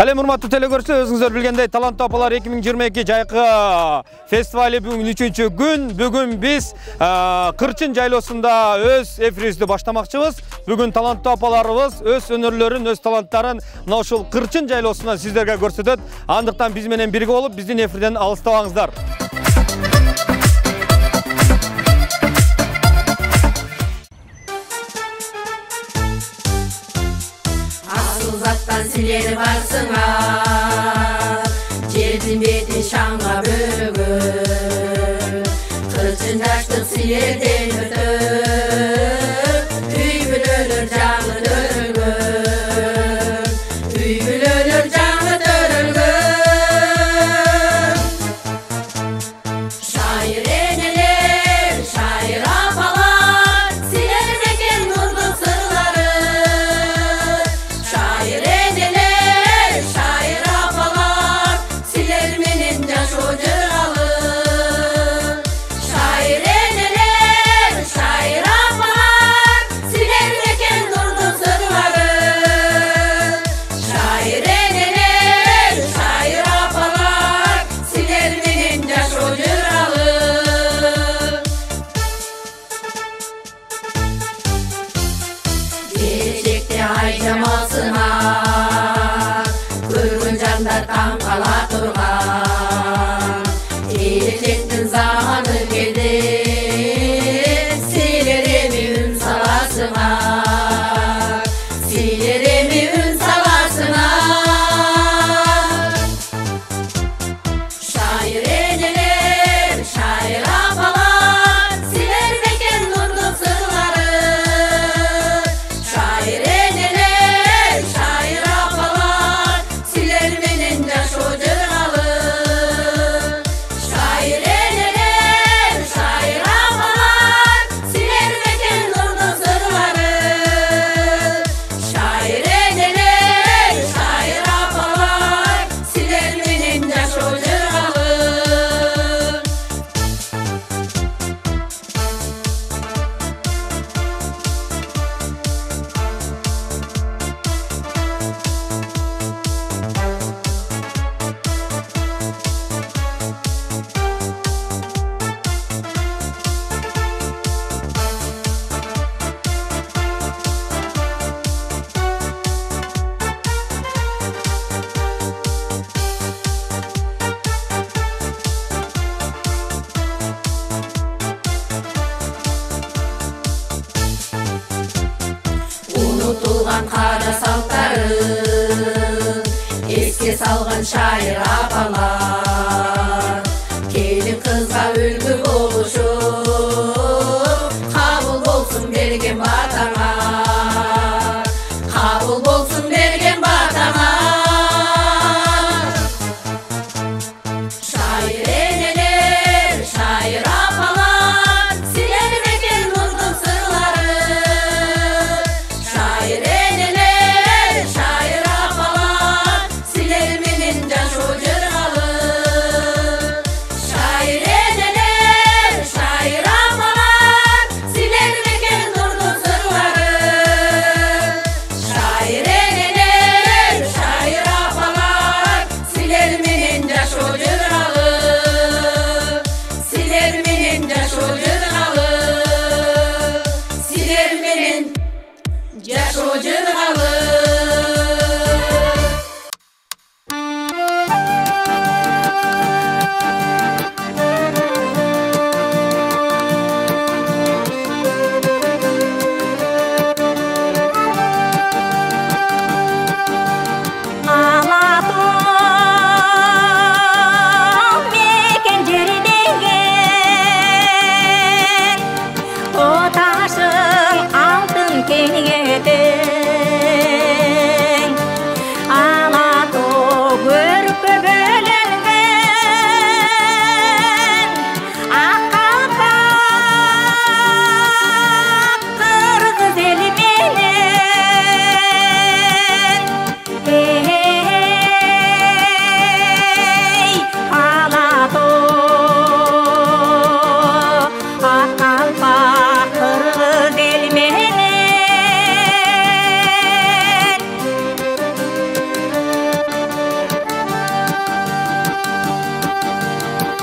Алем урматтуу телекөрүүчү, өзүңүздөр билгендей Таланттуу апалар 2022 жайкы фестивали бүгүн 3-чү күн. Бүгүн биз Кырчын жайлоосунда өз эфирибизди баштамакчыбыз. Бүгүн таланттуу апаларыбыз өз өнөрлөрүн, өз таланттарын мына ушул Кырчын жайлоосунда сиздерге көрсөтөт. Андыктан биз менен бирге болуп, биздин эфирден алыстабаңыздар. Силер барсыңа, жердин бетин шаңга бөгөп, Кырчын жаштык силерден өтөп, үй бүлөлөр жаңы төрөлгөн, үй бүлөлөр жаңы төрөлгөн. Шайыр энелер, шайыр апалар, силер экен нурдун сырлары. Şair eneler, şair apalar, siler menin yaş ocağalı. Şair eneler, şair apalar, siler meken durdu sırları. Şair eneler, şair apalar, siler menin yaş ocağalı. Gelecekte aycamasına көргөн жандар таң кала турган, келечектин заманы келди, силер эми үн саласыңар, силер эми үн саласыңар. Шайыр энелер, шайыр апалар, силер мекен нурдун сырлары. Şair eneler, şair apalar, siler menin yaş ocağalı. Şair eneler, şair apalar, siler meken nurdu sırları. Şair eneler, şair apalar, siler menin yaş ocağalı. Unutulgan kara saltарын esке salgan şair apalar, kelin kızga үлgü boluşup, kabul bolsun bergen batana, kabul bolsun bergen batana. Şair eneler, şair apalar, siler meken nurdun sırları. Şair eneler, şair apalar, siler menin yaş ocağalı.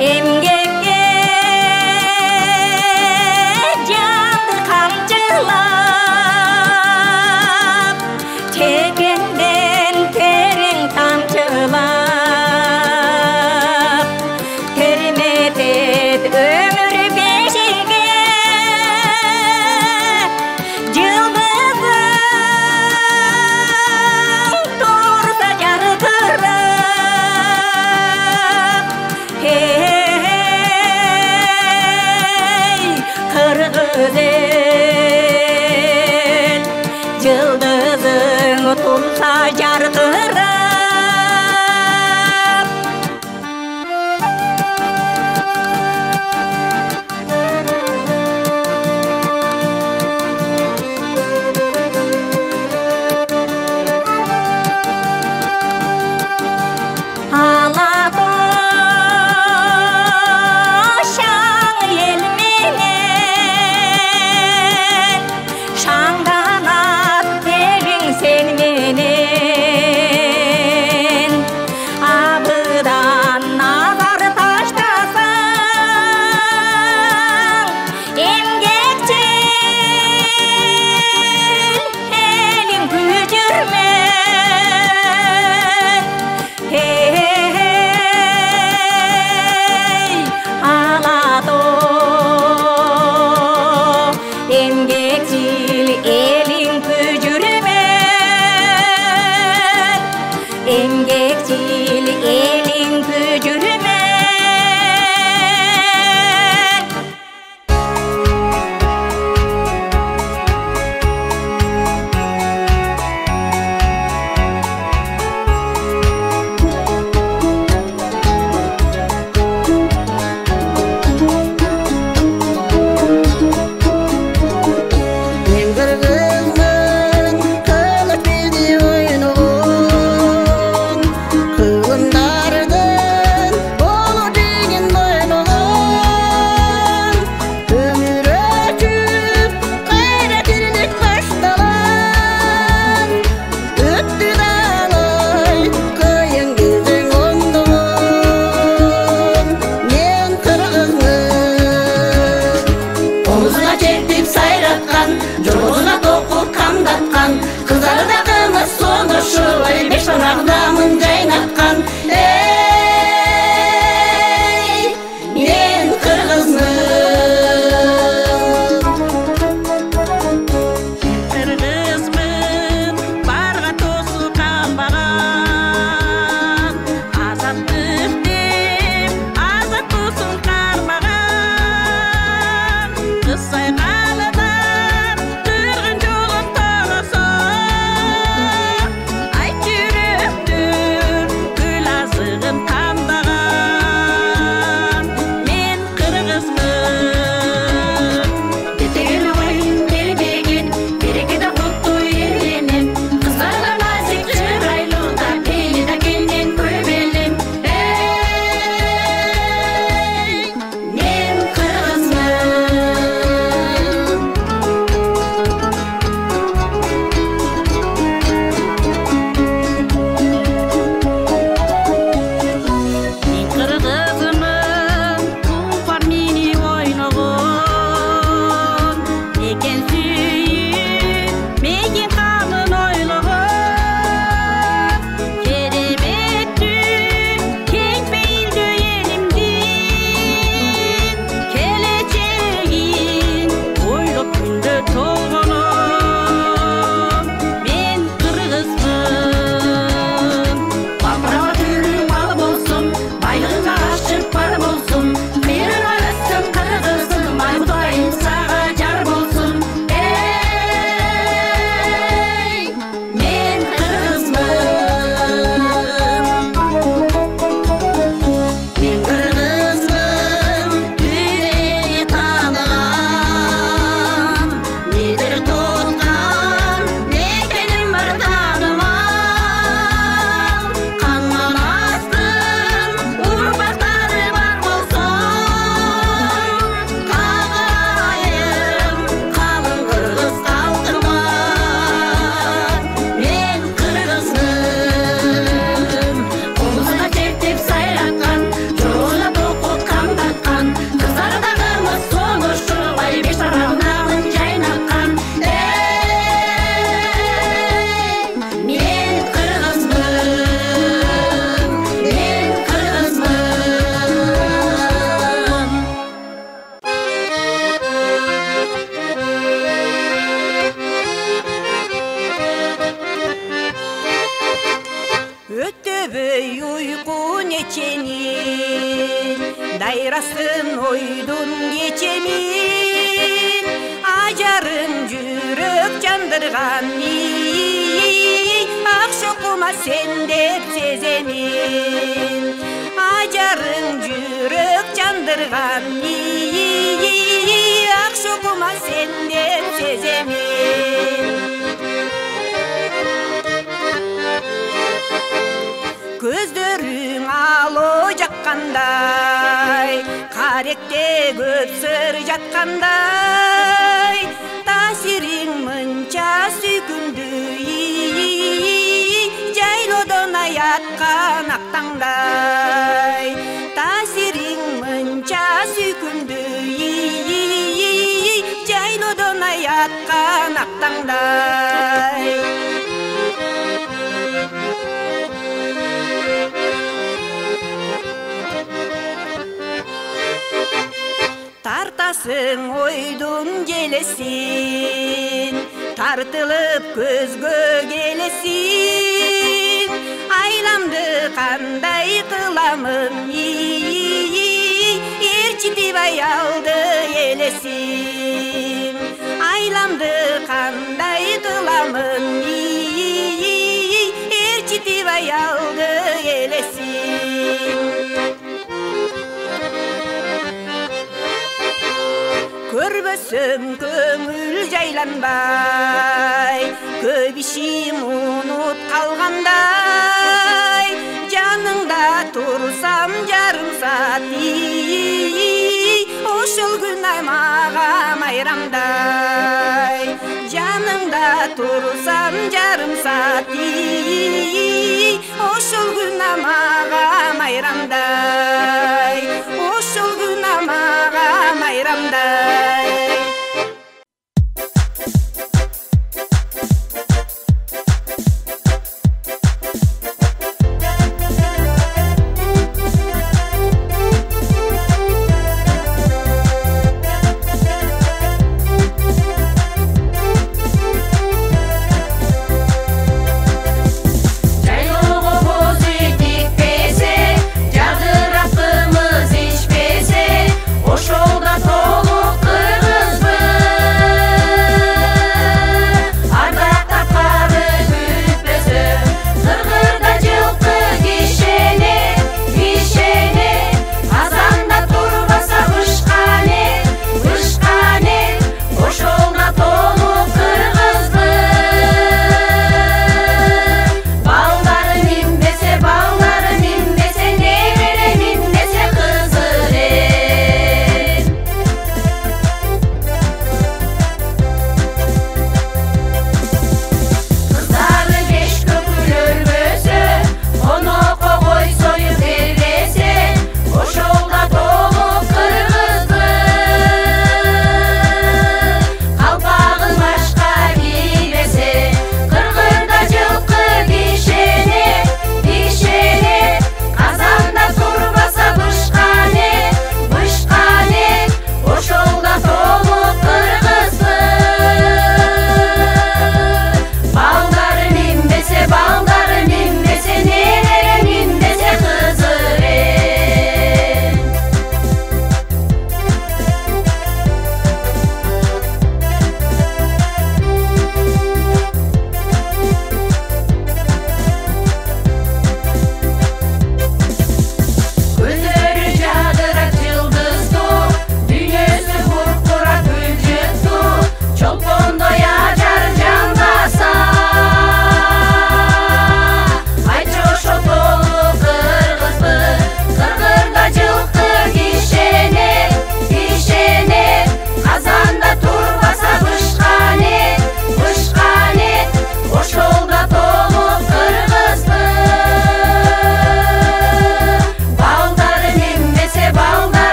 Emgekке candı kamçılap, çekenden terin tamçılap, termet et ömür beşiğe, yıldızın dursa jarkırap. Hey, kırgız el, yıldızın tursa jarkırap. Alatoşan elmenen, şandan at derin sen menen. Abıdan nazar taştasan, emgekçil elin bücürmen. Hey, alato emgekçil elin bücürmen, emgekçil elin bücürmen. Men kırgızmın kılık bedi oyunun, kılındardan көбөй уйку неченин дайрасын ойдун кечемин ажарың жүрөк жандырган ак шокума сен деп сеземин ажарың жүрөк жандырган ак шокума сен деп сеземин көздөрүң алоо жаккандай каректе көп сыр жаткандай таасириң мынча сүйкүмдүү жайлоодон аяткан ак таңдай таасириң мынча сүйкүмдүү жайлоодон аяткан ак таңдай тартасың ойдун желесин тартылып көзгө келесиң айламды кандай кыламын ээрчитип аялды элесиң айламды кандай кыламын ээрчитип аялды элесиң көрбөсөм көңүл жайланбай көп ишим унут калгандай жаныңда турсам жарым саат ошол күн мага майрамдай жаныңда турсам жарым саат ошол күн мага майрамдай ошол күн мага майрамдай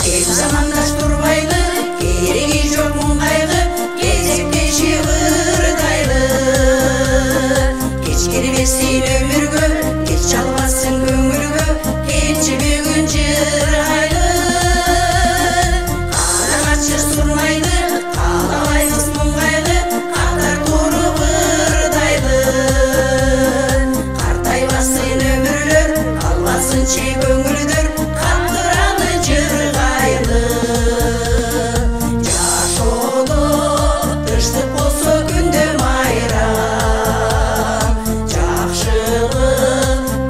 Kep zamandaş turbaylı, keregi жоқ мұң қайғы, кезектеші ырдайлы. Кешкермесін өміргө, кеш çalбасын көңілгө, келші бүгін жырғайлы. Қарағатшы сұрмайды, қалабаймыз мұң қайғы, қатар тұрып ырдайлы. Қартайбасын өмірлер, қалбасын шек көңілдер, қаттыралы жырғайлы. Жашоды тыштық болса күнде майрам, жақшылық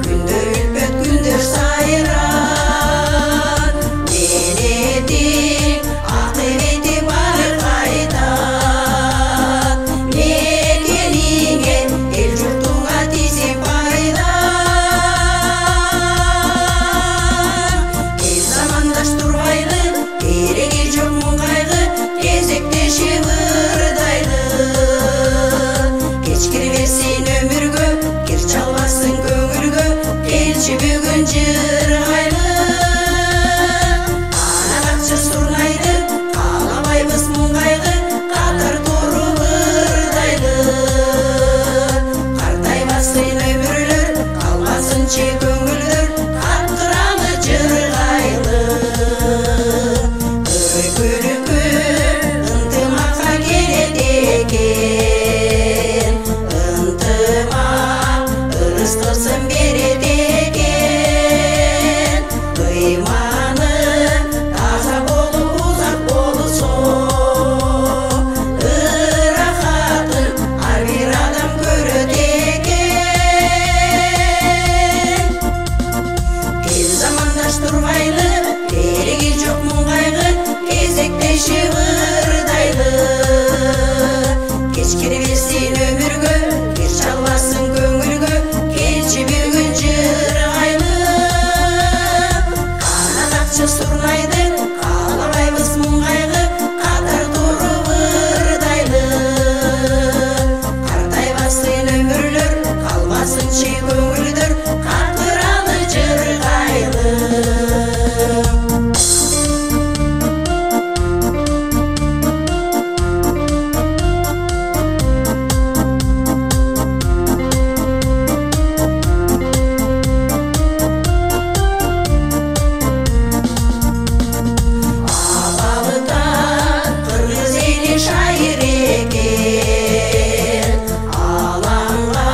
күнде үлпет күндер сайран. Менетің ақиреті бары қайтат, мекеніңе ел жұртыңа тисе пайда. Ел замандаш турбайлы, керегі жоқ мұң қайғы, кезектеші ырдайлы. Кешкірмесін өміргө, кеш çalбасын көңілгө, келші бүгін жырғайлы. Қарағатшы сұрнайды, қалабаймыз мұң қайғы, қатар тұрып ырдайлы. Қартайбасын өмірлер, қалбасын шек көңілдер, қаттыралы жырғайлы. Өкілікі ынтымаққа келеді екен, ынтымақ ырыстырсын береді екен. Қиманы таза болу, ұзақ болу сол, ырахатын ар бір адам көреді екен. Ел замандаш турбайлы, керегі жоқ мұң қайғы, кезектеші ырдайлы. Кешкірмесін өміргө, кеш çalбасын көңілгө, келші бүгін жырғайлы. Қарағатшы сұрнайды, қалабаймыз мұң қайғы, қатар тұрып ырдайлы. Қартайбасын өмірлер, қалбасын шек көңілдер, қаттыралы жырғайлы. Алабыдан қырғыз елі шайыр екен, алаңға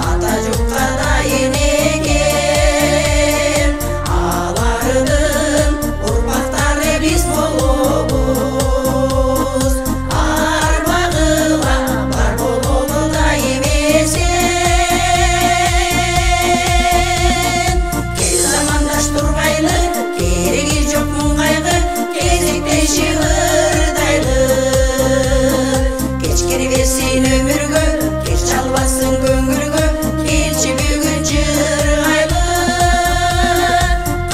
ата жұртқа дайын екен. Алардың ұрпақтары біз болуыз, арбағыла бар болуды дайым есен. Кел замандаш турбайлы, керегі жоқ мұң қайғы, кезектеші ырдайлы. Кешкірмесін өміргө, кеш çalбасын көңілгө, келші бүгін жырғайлы.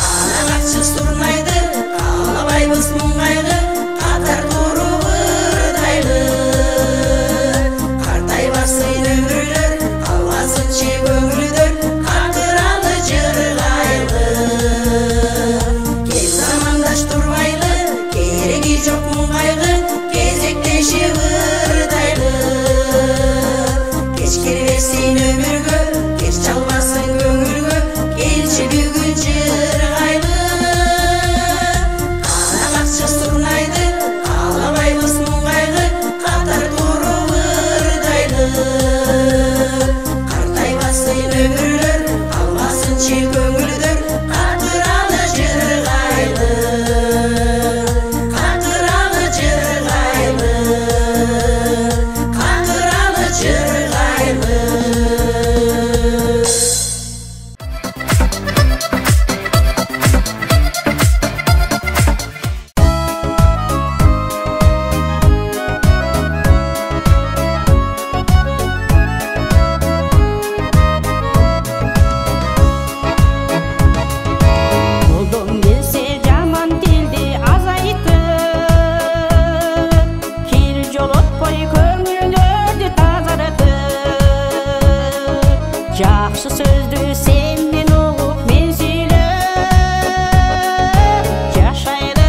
Қарағатшы сұрнайды, қалабаймыз мұң қайғы, қатар тұрып ырдайлы. Қартайбасын өмірлер, қалбасын шек көңілдер, қаттыралы жырғайлы. Кел замандаш турбайлы, керегі жоқ мұң қайғы, кезектеші ырдайлы. Кешкірмесін өміргө, кеш çalбасын көңілгө, келші бүгін жырғайлы. Қарағатшы сұрнайды, қалабаймыз мұң қайғы, қатар тұрып ырдайлы. Қартайбасын өмірлер, қалбасын шек көңілдер, қаттыралы жырғайлы. Қаттыралы жырғайлы. Қаттыралы жырғайлы. Қолдан келсе жаман тілді азайтып, кері жолатпай көңілдерді тазартып, жақсы сөзді сенен ұғып мен сөйлеп, жашайды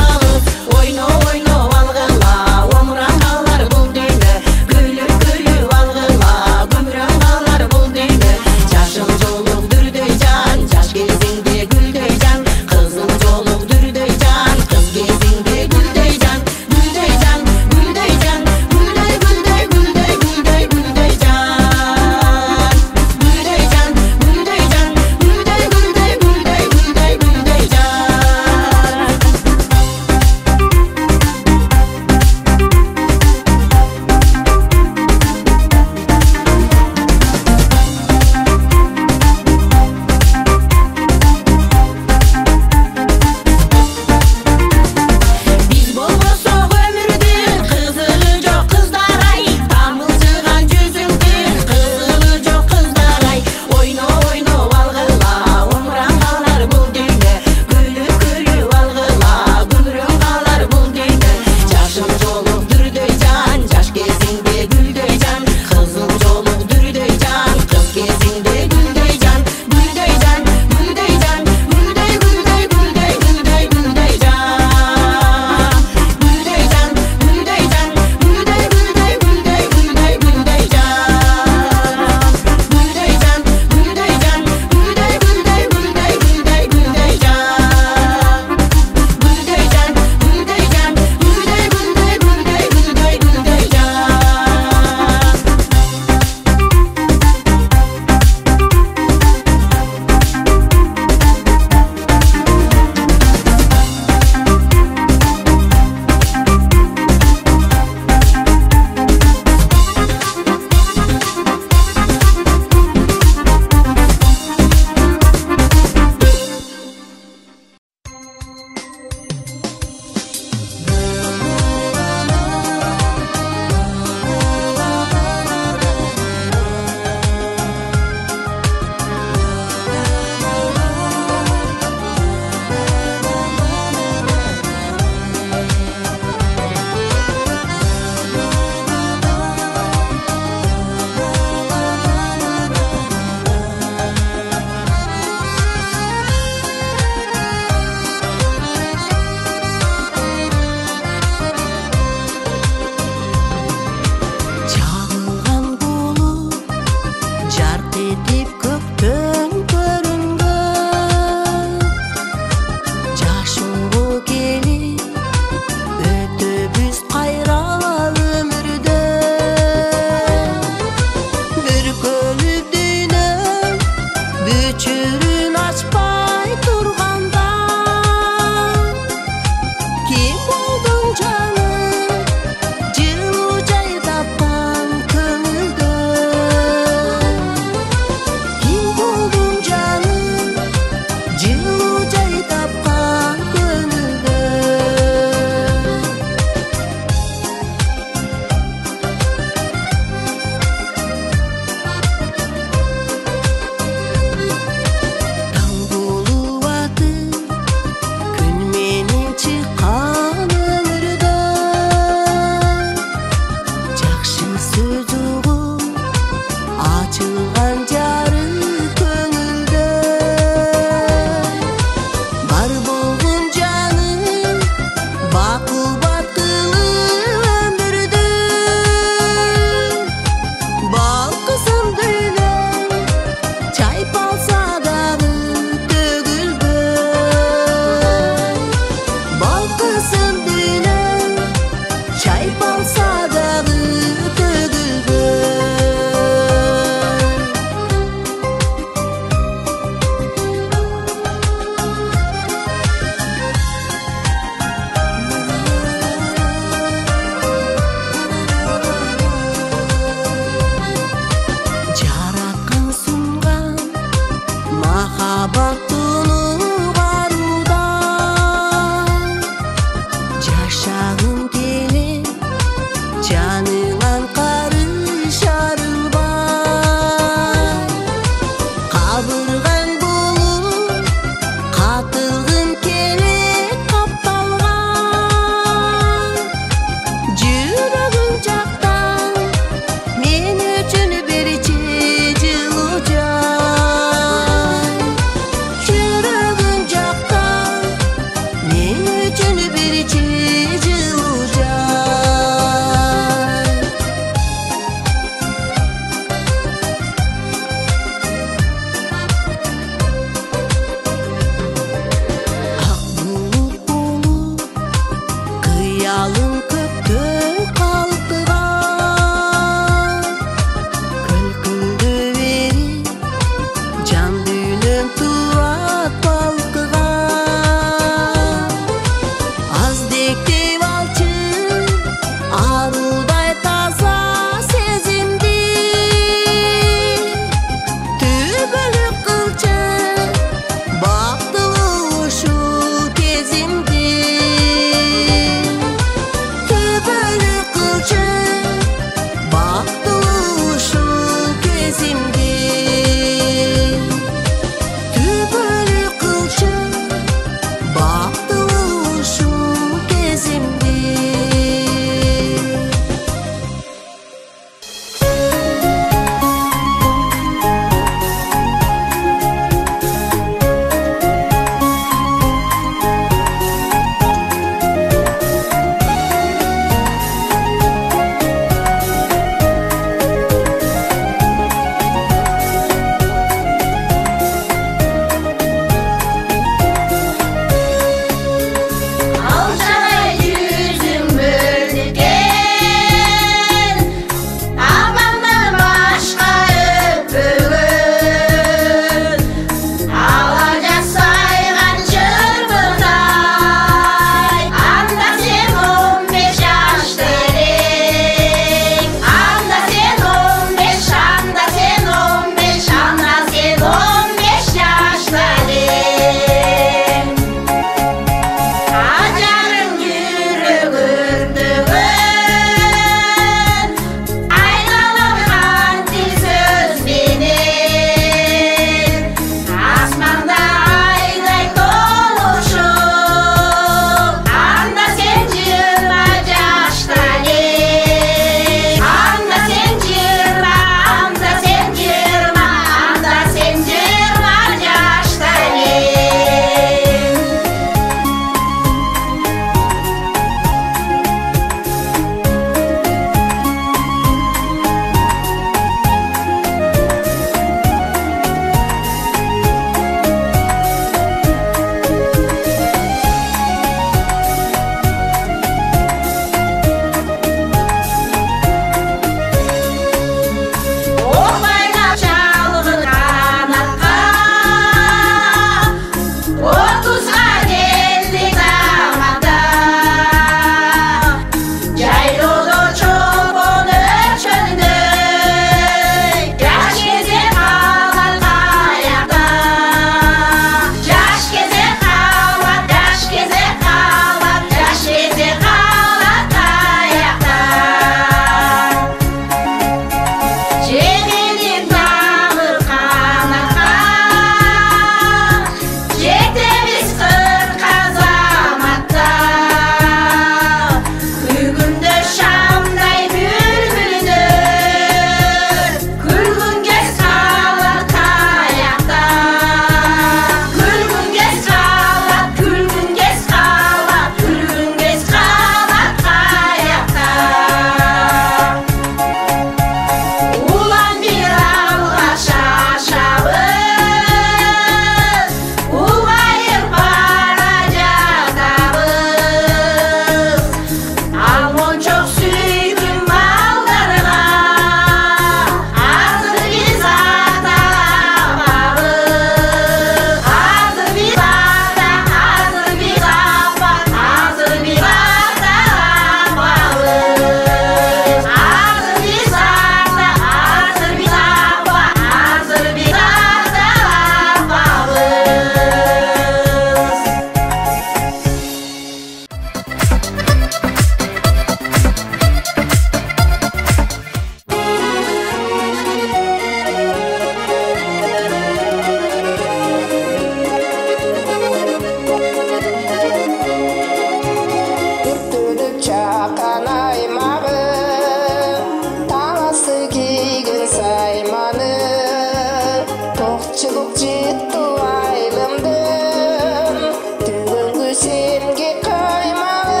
çocuk ciddi aylımdım Tügüngü senge kaymalı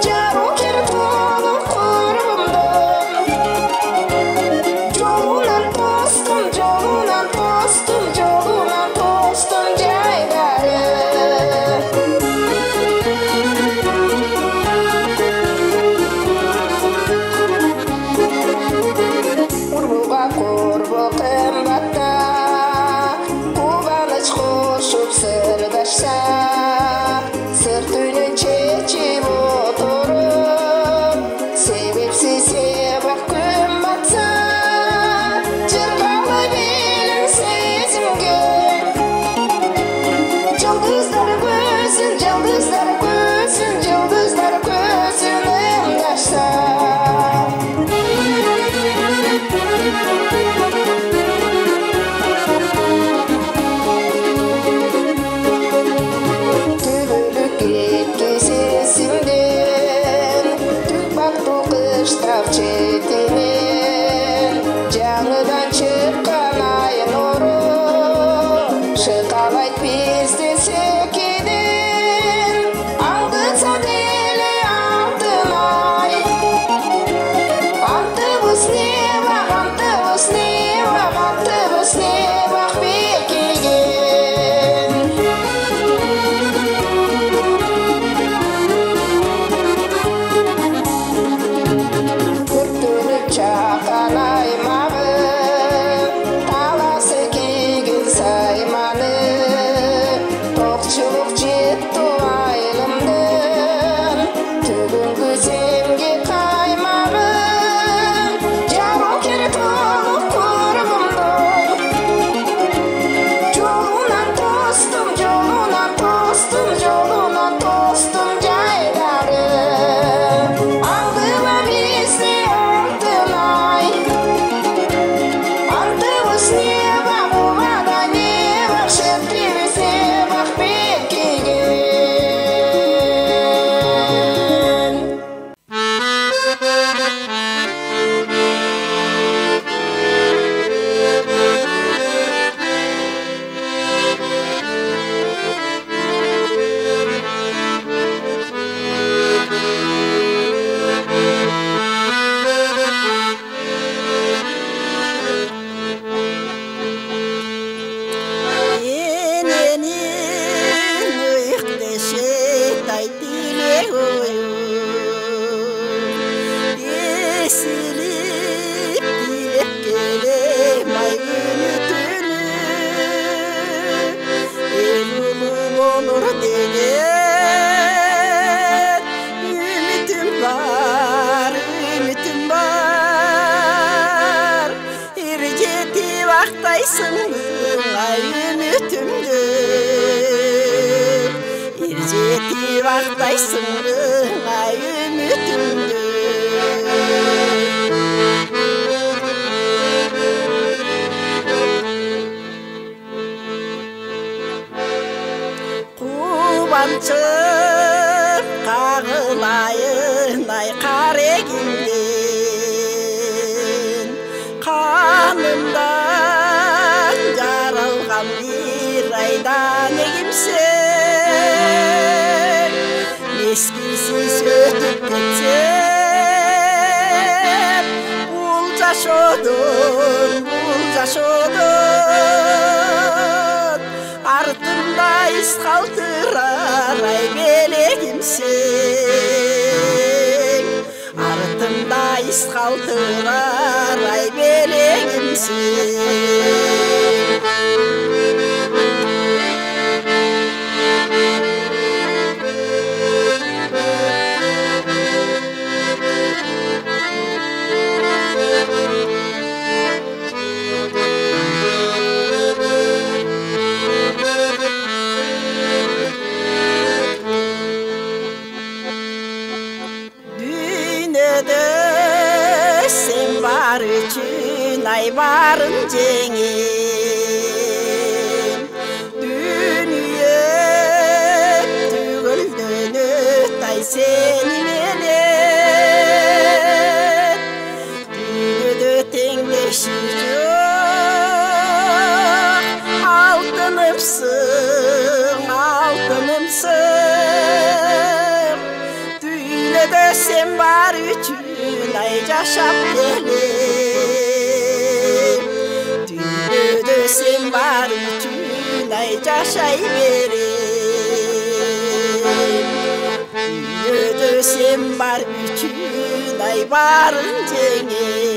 Jarım kerip olup kurbumdum Jolunan tostum, jolunan tostum, jolunan tostum jaydары Urbuga korbo qimmatda Kubaныч qo'shib sirdoshsa Sir tuni chechib o'tirib Sebepsiz sebab qimmatsa Jirg'alib belim sezimga Yulduzlar ko'zin, yulduzlar ko'zin, yulduzlar ko'zinim yoshsa Tübülük etki sesimden Tük baktı kıştaf çetinen Canıdan çıkan ay nuru Şıkalayt bizde sekiden Angıtsa deli altın ay Antыбыз небақ, antыбыз небақ, antыбыз небақ бекиген Күртіліп чақан аймағы Таласы кеген сайманы Тоқчылық жетті айлымдың Түгінгі земге қаймағы Jarım kerip olup kurbumdum Jolunan tostum, jolunan tostum, jolunan tostum jaydары Aldıma bizni altın ay Antыбыз небақ, ubada небақ Şertimiz небақ bekigen Enenin ıhtesi taytile oyu Esilip dilep gelem ay günü tünü El ulum olur degen Ümitim var, ümitim var İrjeti vaktaysın ay ümitimdi İrjeti vaktaysın ay ümitimdi Kubançıp kağılayın ay karegimden Kanımdan jaralgan bir aydan egimsen Meskilsiz ötüp getsem Bul jaşodun, bul jaşodun Артымда из қалтырар ай белегімсің Артымда из қалтырар ай белегімсің Dünyada sen var için ay varın cengen Dünya tügüldünü tay seni menen Dünyada tengleşir yok Altınımsın, altınımsın. Düğünede sen var üçün ay yaşap gelin. Düğünede sen var üçün ay yaşay verin. Düğünede sen var üçün ay varın cengiz.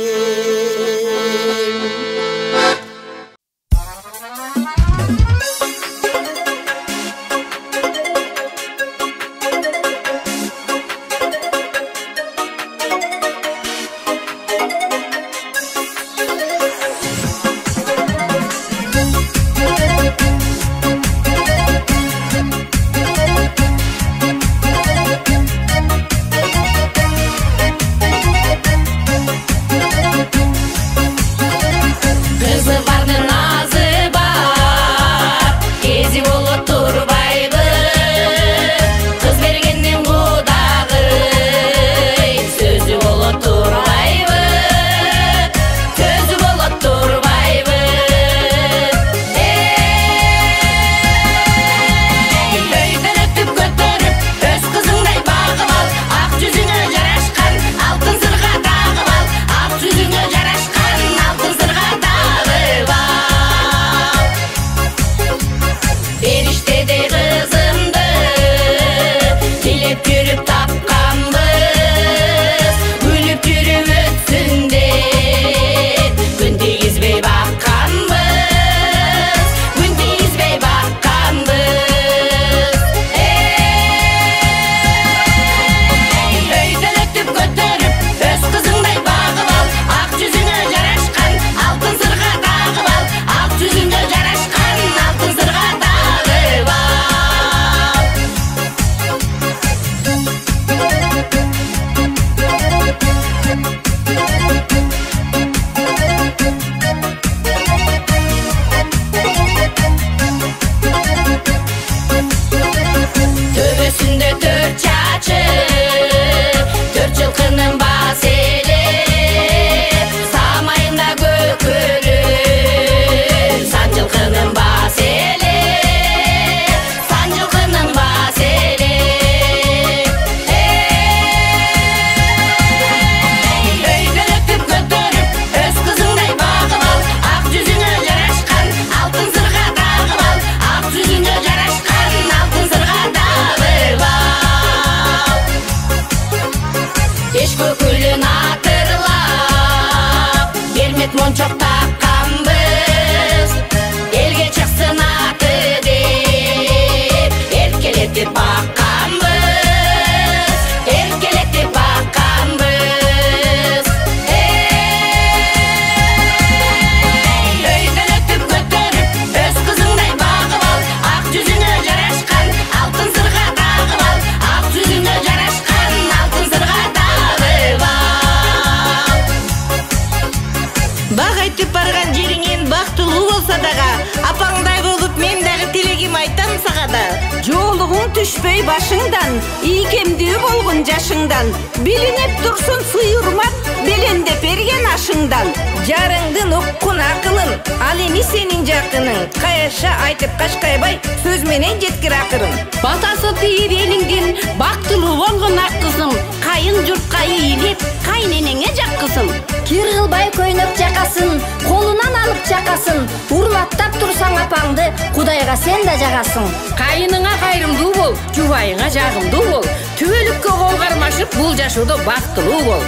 Düşpey başыңдан, икемдүү болгон жашыңдан, билинип турсун сыйырмак, белендеп берген ашыңдан. Жарыңдын уккун акылын, ал эми сенин жакының, каяша айтып кашкайбай, сөз менен жеткир акырын. Батасы тийип элиңдин, бактылуу болгон ак кызым, кайын журтка ийилип, кайненеңе жаккысың. Кир кылбай көйнөк жакасын, колунан алып чакасын, урматтап турсаң апаңды, Кудайга сен да жагасың. Кайыныңа кайрымдуу бол, жубайыңа жагымдуу бол. Түбөлүккө кол кармашып, бул жашоодо бактылуу бол.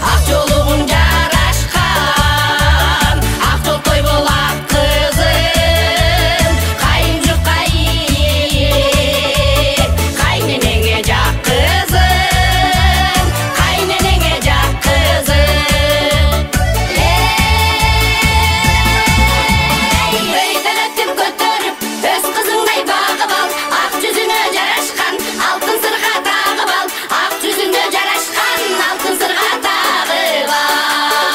Ак жолугуң жарашкан, ак жол той бол ак кызым. Кайын журтка ийип, кайненеңе жак кызым, кайненеңе жак кызым. Өйдөн өтүп көтөрүп, өз кызыңдай багып ал, ак жүзүңө жарашкан алтын сырга тагып ал, ак жүзүңө жарашкан алтын сырга тагып ал.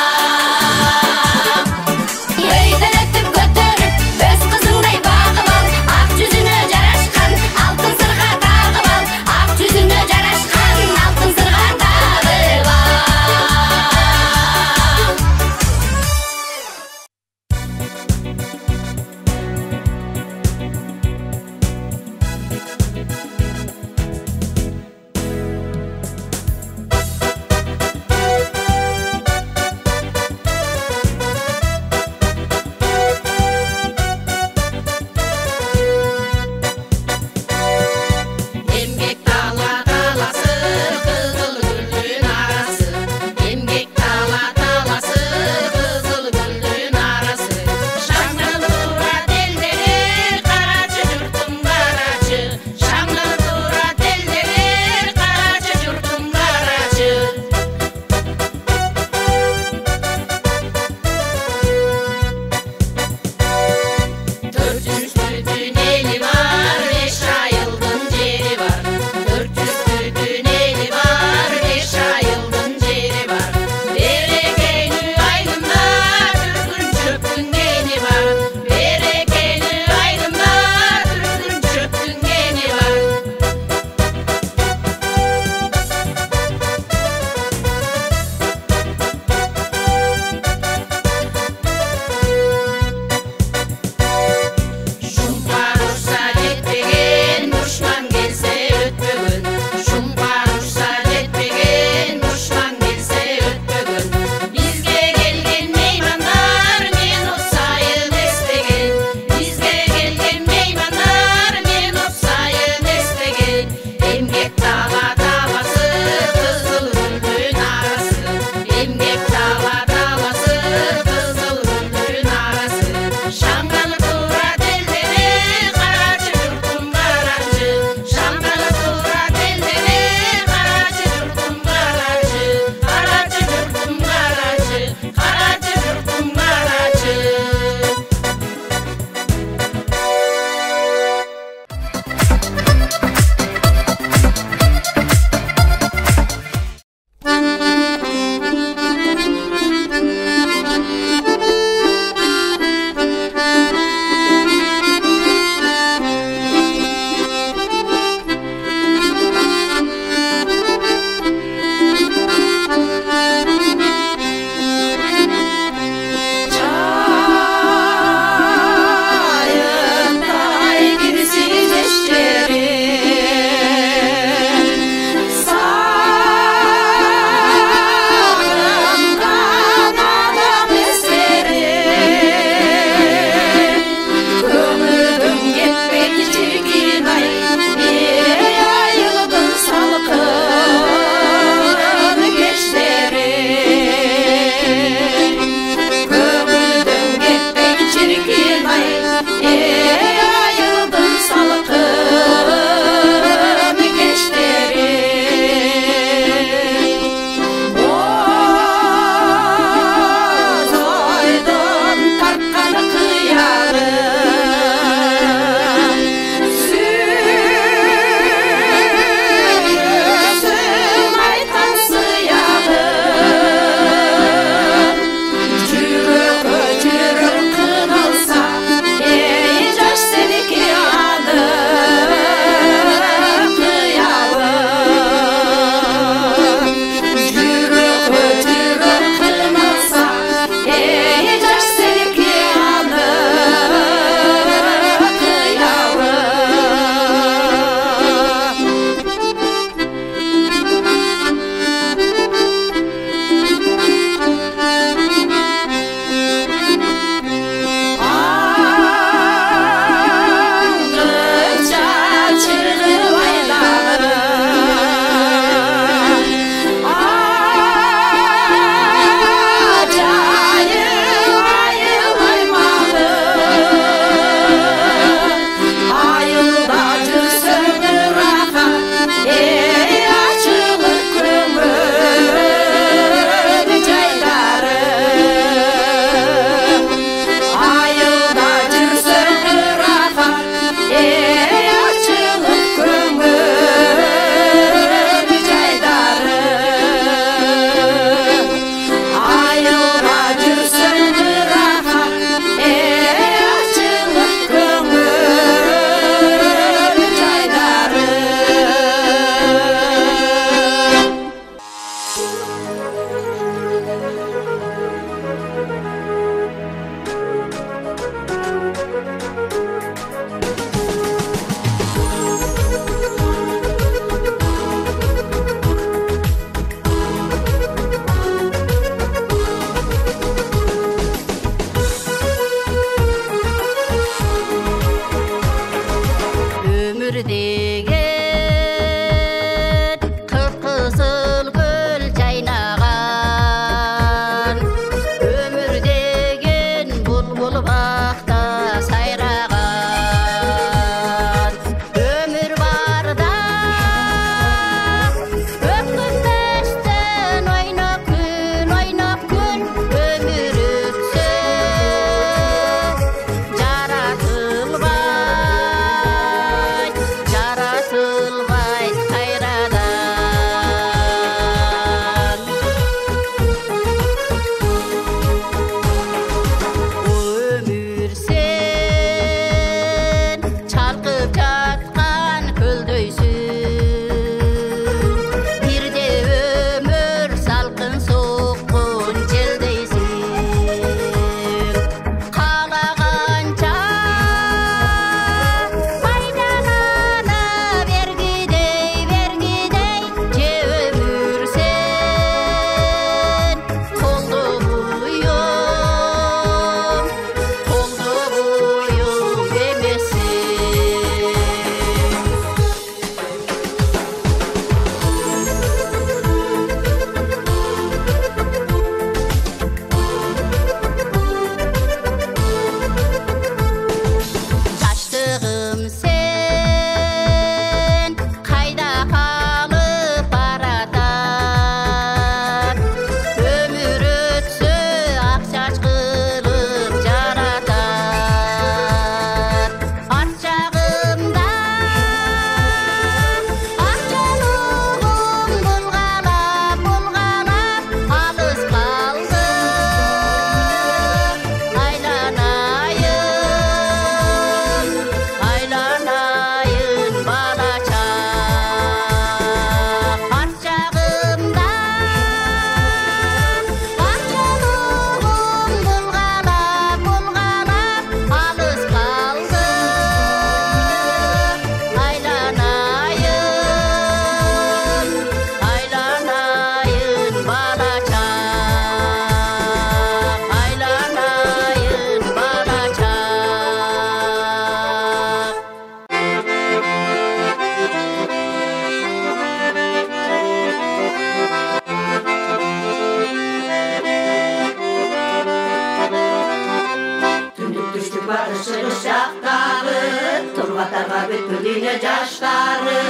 Катарга бүткүл дүйнө жаштары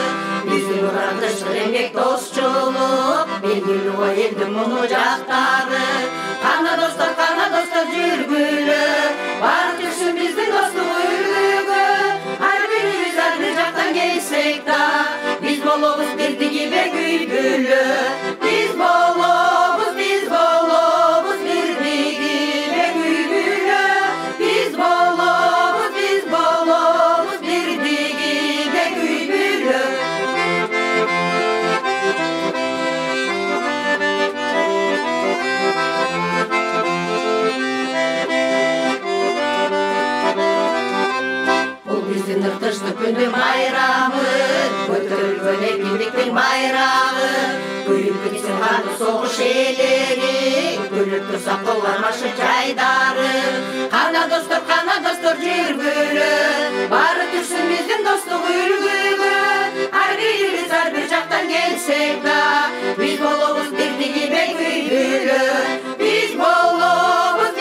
биздин урандыштыр эмгек досчулук белгилүү го элдин муну жактары кана достор жүргүлө баары түшсүн биздин достук үлгүгө ар бирибиз ар бир жактан келсек да биз болобуз бирдигибе күйгүлө биз болобуз бирдигибе күйгүлө биз болобуз бирдигибе күйгүлө Тыртыштык күндү майрамы көтөрүлгөн эркиндиктин байрагы күйүп кетсин каны согуш элери күлүп турса колгон башы жайдары кана достор жүргүлө баары түшсүн биздин достук үлгүгө ар бирибиз ар бир жактан келсек да биз болобуз бирдигибе күйгүлө биз болобуз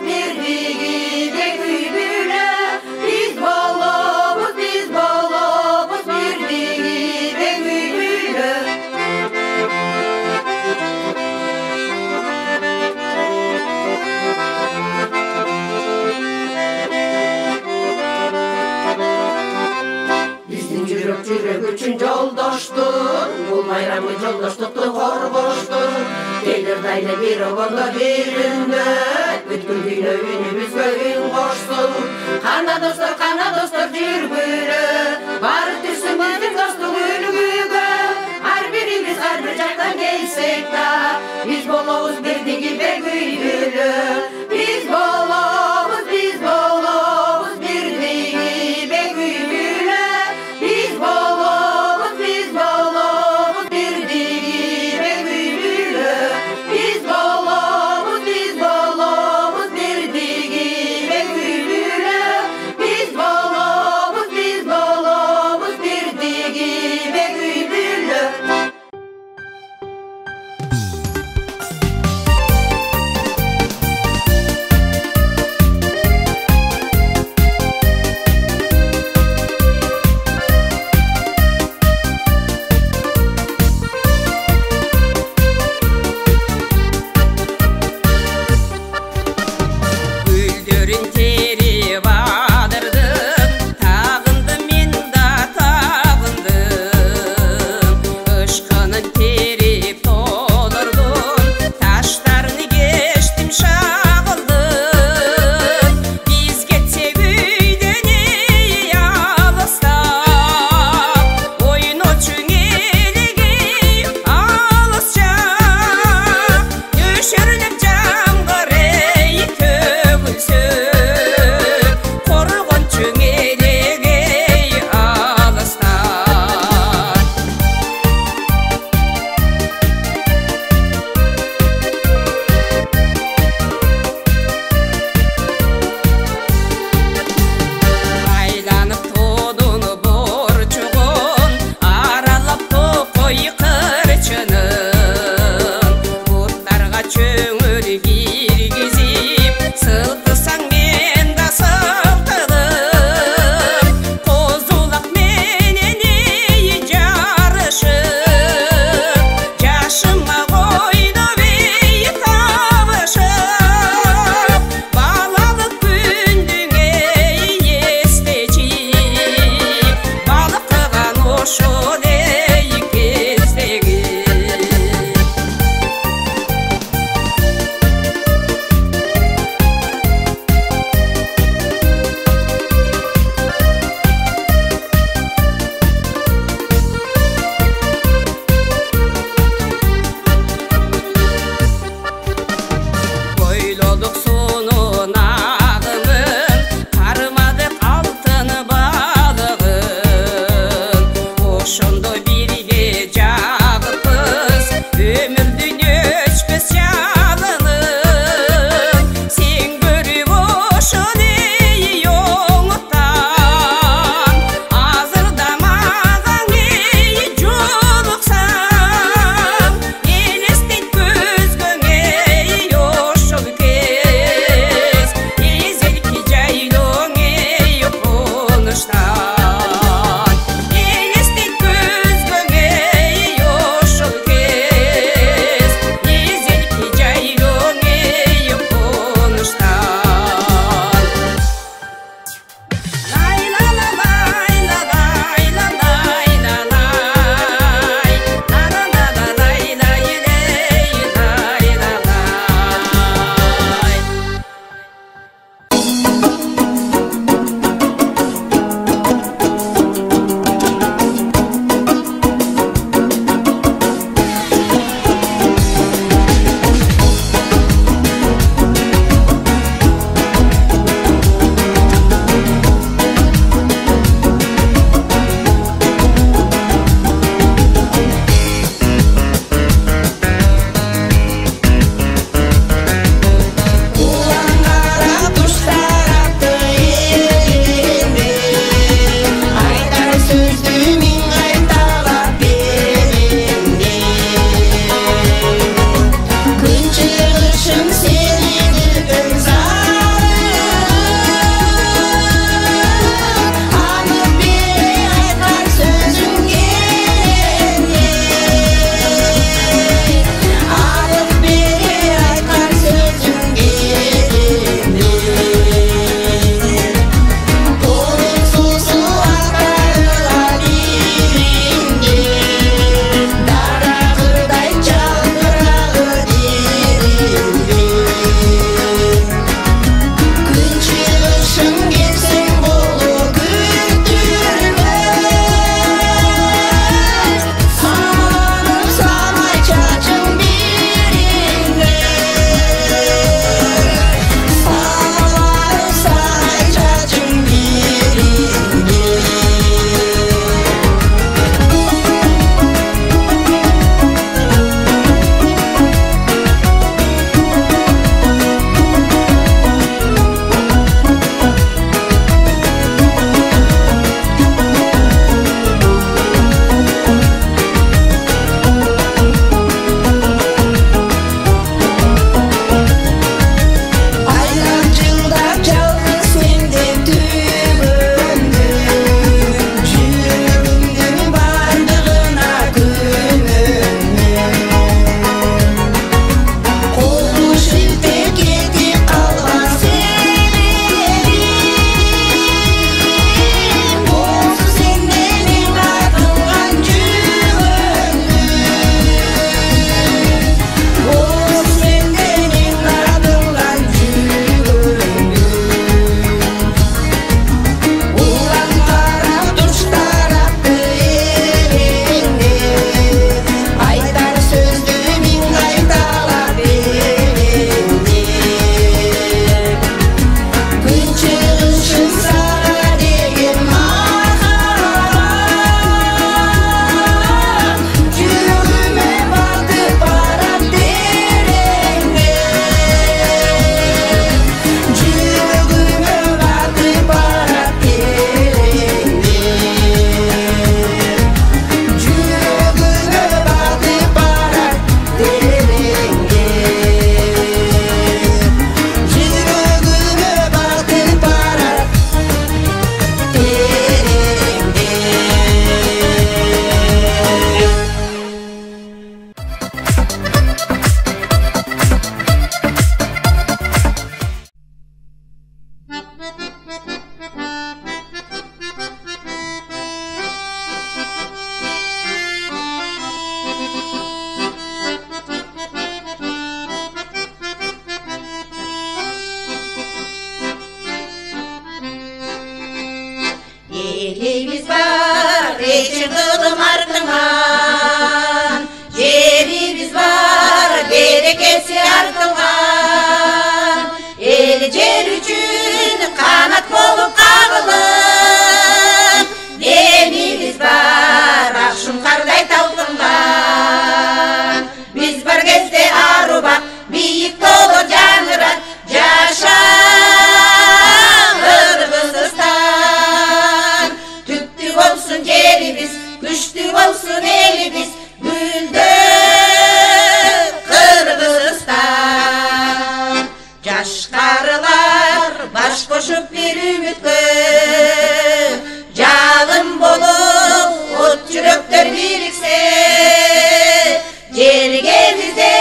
бирдигибе күйгүлө Biz bolobuz birdigibe kүйgүлө Биздин жүрөк үчүн жолдоштук бул майрамы жолдоштукту коргоштук келер дайлы бир обондо бир үндө бүткүл дүйнө үнүбүзгө үн кошсун кана достор жүргүлө баары түшсүн биздин достук үлгүгө ар бирибиз ар бир жактан келсек да биз болобуз бирдигибе күйгүлө биз болобуз бирдигибе күйгүлө биз болобуз бирдигибе күйгүлө биз болобуз бирдигибе күйгүлө биз болобуз бирдигибе күйгүлө Elimiz var eşiğim артыңан, жерimiz var berekesi артыңан. El jer üçün kanat bolup kagылып, demimiz var akşam karday talpынған. Biz бар кезде ару бак, бийик толор жаңырат, жаша Kırgızistan. Tüptü olsun yerimiz, güçlü olsun elimiz, güldür Kırgızistan. Jaş karılar baş koşup bir ümitkö, жалын болып от жүректер birikse, Жергемизде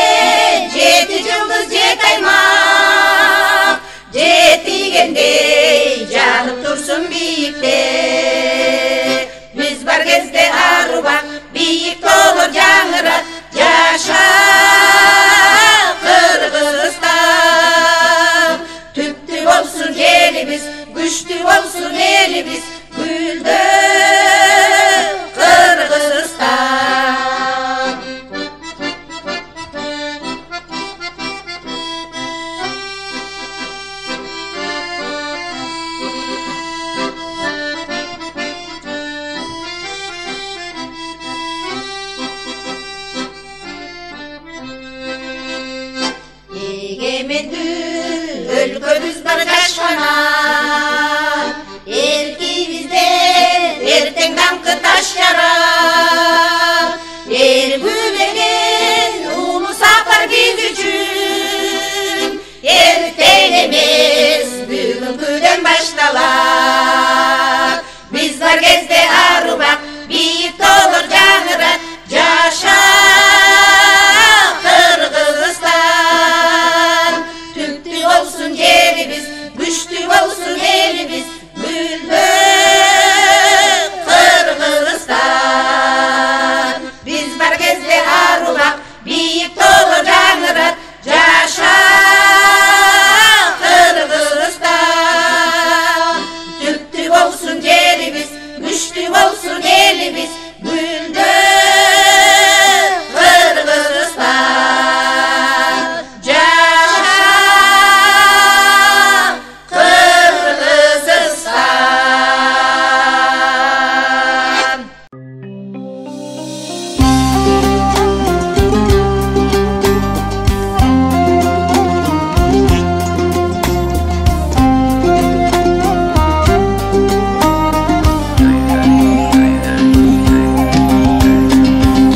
жети жылдыз жети аймак, жетигендей жанып турсун бийикте. Биз бар кезде ару бак, бийик толор жаңырат, жаша Кыргызстан. Түптүү болсун жерибиз, күчтүү болсун элибиз, güldür Kırgızistan. Egemenli өлкөбүз бар жашкана, эркибизде эртең даңкы таш жара. Эргүүлеген улуу сапар биз үчүн, эртең эмес бүгүнкүдөн башталат. Биз бар кезде ару бак, бийик толор жаңырат, жаша Кыргызстан. Түптүү болсун жерибиз, күчтүү болсун элибиз, güldür Kırgızistan. Biz бар кезде ару бак, бийик толор жаңырат, жаша Kırgızistan. Түптүү болсун жерибиз, күчтүү болсун элибиз, güldür Kırgızistan. Жаша Kırgızistan.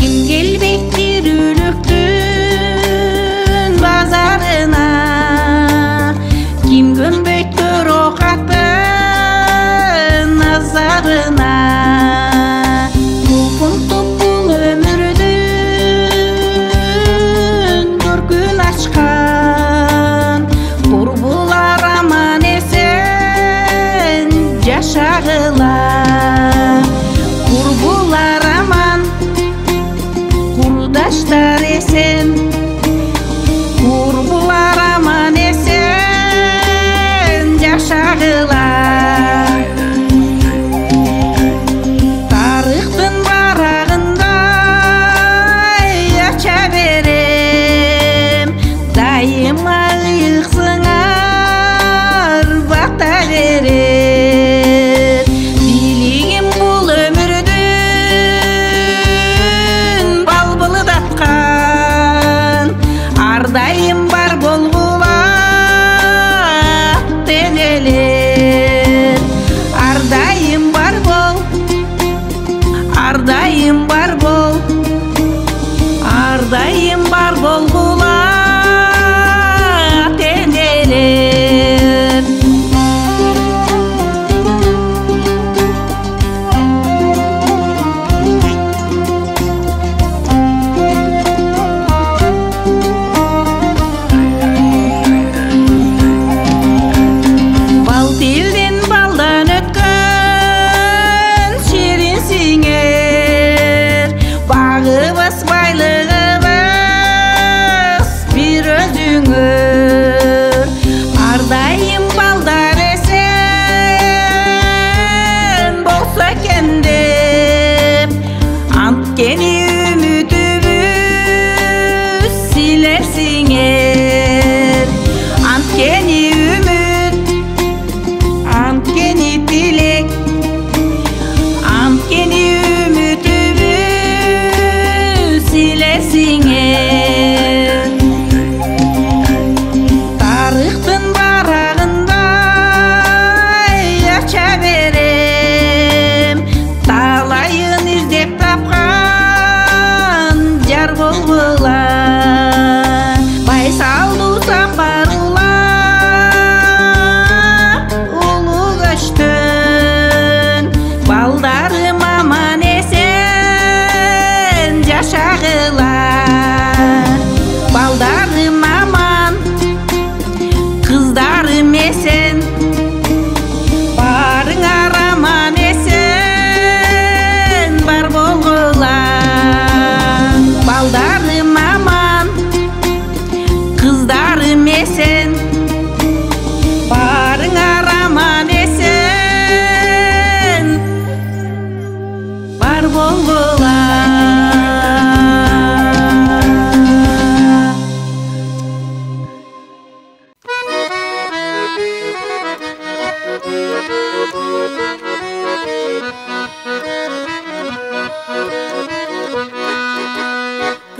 Kim gelbektir ülüktün bazarına, kim gömbektir okatın nazarına. Tupun tupul ömürdün görgün açkan, kurbular aman esen yaşagılar. Kurbular aman, kurdaşlar esen, kurbular aman esen yaşagılar. Tarıktın barağında yaşa verem, daima yıksınar bakta verer. Biligim bul ömürdün bal bılıdatkan, ардайым бар болгула денелер. Ардайым бар бол, ардайым бар бол, ардайым бар болгула денелер. Бал тилден балдан өткөн ширин сиңер, Antkeni ümitimiz silersinger. Antkeni ümit, antkeni dilek, antkeni ümitimiz silersinger. Tarıhtın barağında yaşa verem, talayın izlep tapkan jar bolgula. Baysaldu saparula ulu göçtün, baldarım aman esen yaşagıla. Baldarım aman, kızdarım esen, barın araman esen, bar bolgula. Baldarım aman, kızdarım esen, barın araman esen, bar bolgula.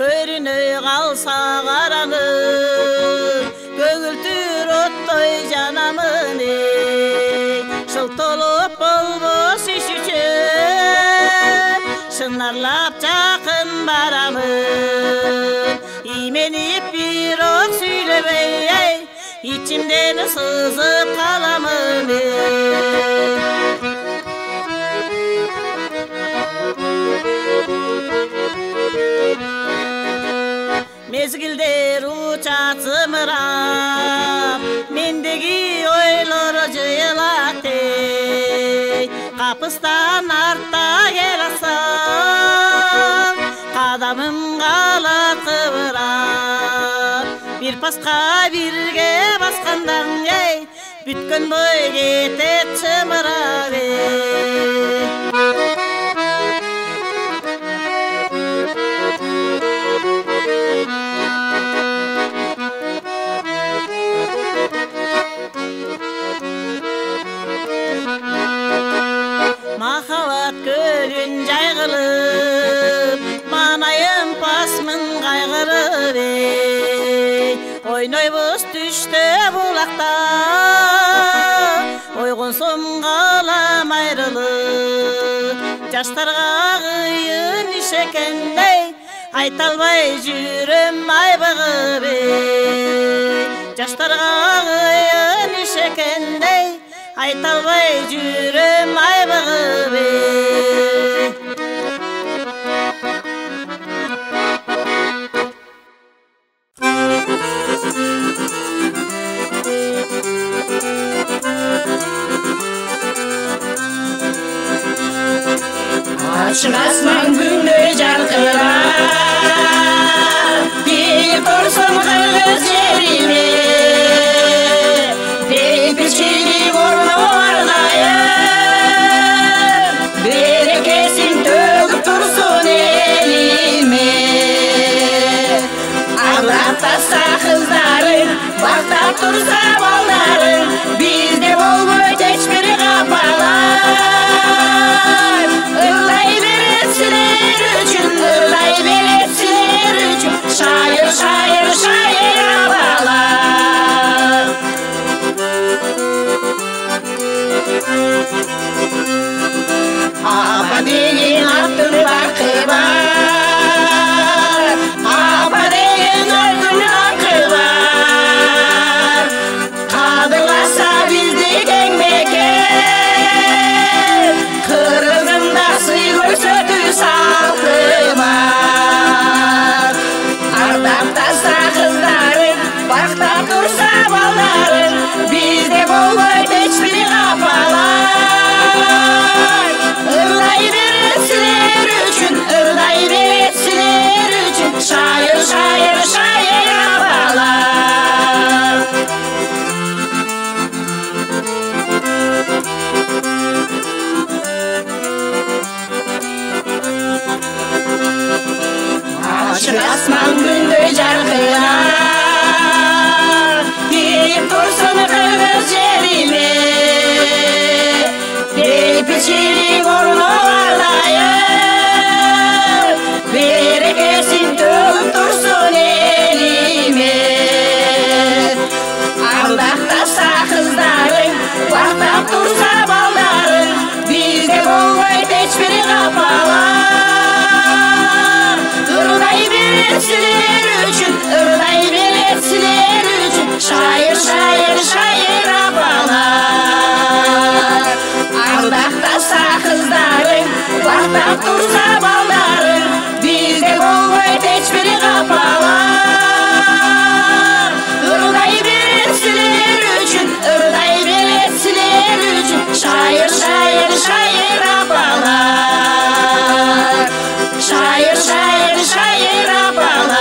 Көрүнө калса каранып, көгүлтүр оттой жанамын эй. Шылтолуп болбос иш үчүн, шынарлап жакын барамын. Именип бирок сүйлөбөй эй, ичимден сызып каламын эй. Mezgilder uçat zımırap, mendegi oylor jıyılak ey. Kapıstan artta gel asam, kadamım kalap kıvırap. Bir paska birge baskandan ey, bütkün boy getet çımırap ey. Mahavat kölün jaygılıp, manayım pasmın kaygırıp ey. Oynoybuz düştü bulakta, oygunsum kalam ayrılıp. Jaştarga kıyın iş eken ey, aytalbay жүрөм айбыгып ey. Jaştarga kıyın iş eken ey, aytalbay жүрөm айбыгып ey. Açık asman günde jarkırap, bir torsun kırgız yerime. Beypiçili bornordayım, berekesin tөгүп tursun elime. Ağlattasa kızların, baktap tursa balların, bizde bolboyt hiçbir kapalar. Irlay beretsinler üçün, ırlay beretsinler üçün, şair şair şair abalar. Тиричилик орнолардайым берекесин төгүп турсун элиме ардактаса кыздарың бактап турса балдарың бизде болбойт эч бир капалар ырдай берет силер үчүн ырдай берет силер үчүн шайыр шайыр шайыр апалар ардактаса кыздарың бактап турса балдарың бизде болбойт эч бир капалар ырдай берет силер үчүн ырдай берет силер үчүн шайыр шайыр шайыр апалар шайыр шайыр шайыр апалар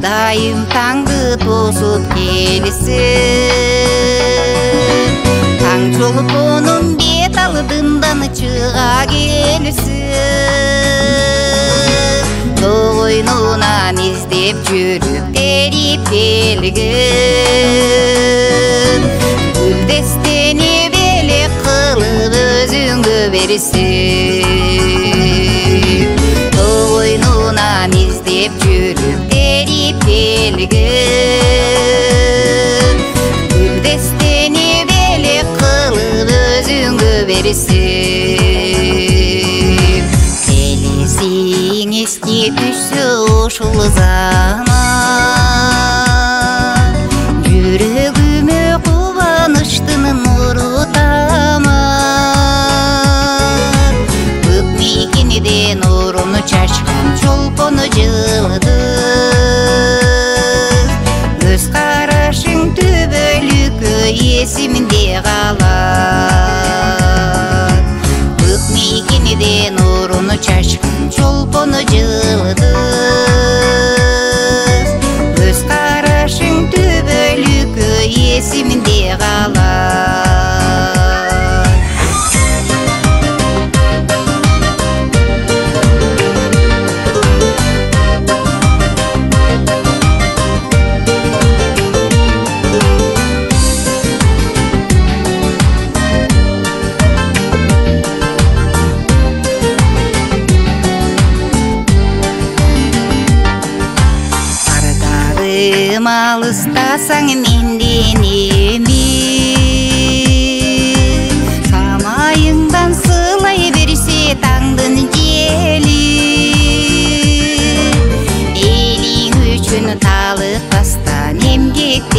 Dayım tangı tosup gelsin Tang çolup onun bet aldığından çığa gelsin Toynunan izlep жүрүp derip gelgin Gül desteni belek kılıp özüngö bersin есне түссе ушул заман жүрөгүмө кубаныштын нуру таман көк мекенде нуруну чачкан чолпон жылдыз көз карашың түбөлүккө эсимде калат көк мекенде нуруну чачкан чолпон жылдыз көз карашың түбөлүккө эсимде калат алыстасаң менден эми самайыңдан сылай берсе таңдын жели элиң үчүн талыкпастан эмгектенип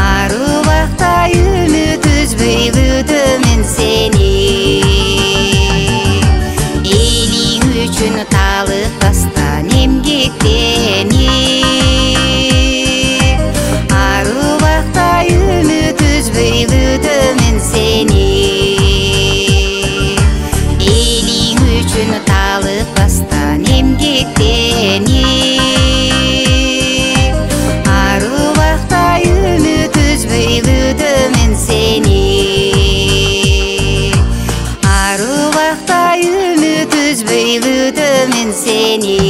ар убакта үмүт үзбөй күтөмүн сени элиң үчүн талыкпастан эмгектенип ар убакта үмүт үзбөй күтөмүн сени элиң үчүн талыкпастан эмгектенип ар убакта үмүт үзбөй күтөмүн сени ар убакта үмүт үзбөй күтөмүн сени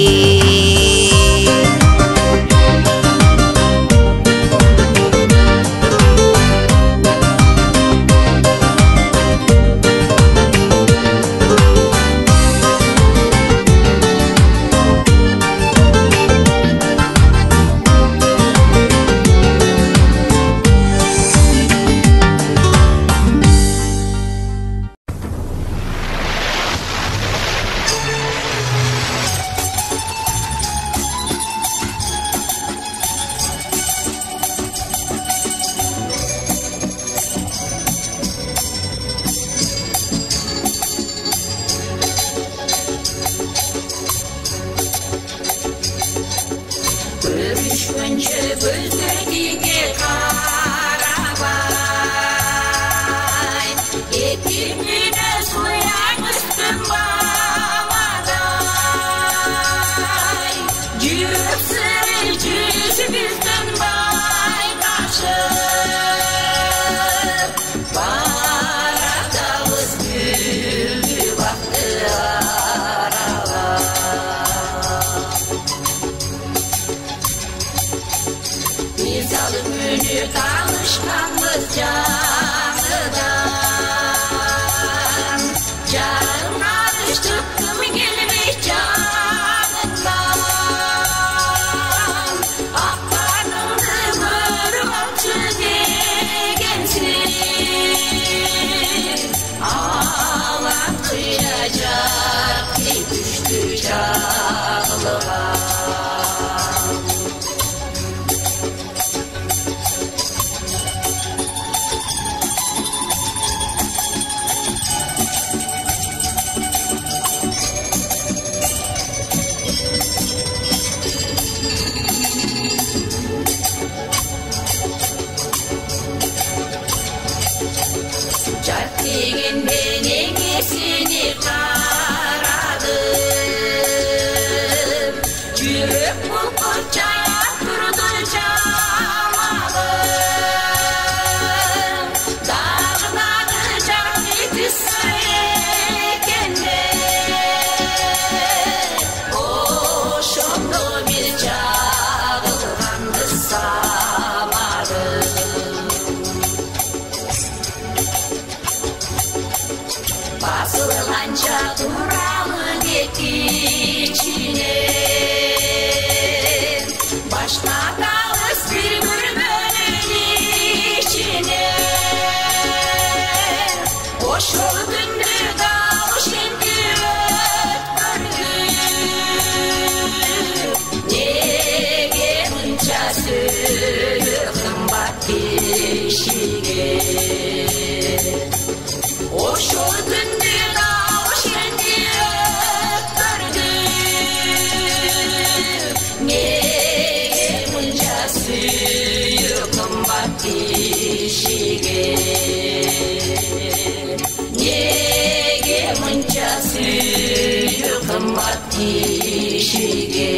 сүйі қымбат кишиге.